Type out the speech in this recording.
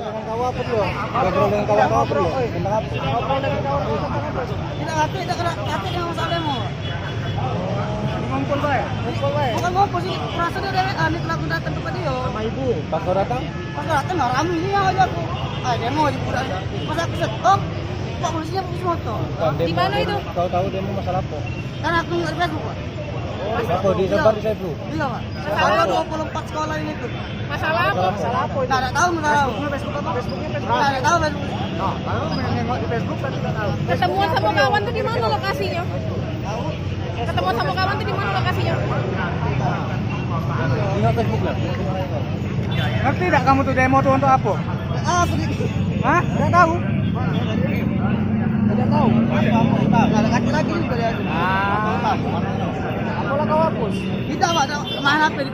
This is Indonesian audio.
dengan kawan apa bro? Ngobrol dengan kawan apa bro? Tentang apa? Ngobrol dengan kawan tentang apa? Tidak ngerti, tidak dengan masalah mo. Ngumpul baik. Ngumpul baik. Bukan ngumpul sih, merasa dia ini telah aku datang kepada dia. Sama ibu. Pas kau datang? Pas datang nggak ramai ini aja aku. Demo aja pulang. Pas aku stop, Pak polisinya putus motor. Di mana itu? Kau tahu demo masalah apa? Karena aku nggak di Facebook Pak. Apa disebar di Facebook? Iya Pak. Saya 24 sekolah ini tuh. Masalah apa? Masalah apa? Nggak ada tahu masalah. Facebook apa? Facebooknya Nggak ada tahu Facebook. Nah, kalau menengok di Facebook kan tidak tahu. Ketemuan sama kawan tuh di mana lokasinya? Ketemuan sama kawan tuh di mana lokasinya? Tengok Facebook lah. Ngerti tidak kamu tuh demo tuh untuk apa? Sedikit. Hah? Tidak tahu. Tidak tahu. Nggak ada kaki lagi juga dia. Apalah kau hapus? Tidak Pak, ada main HP di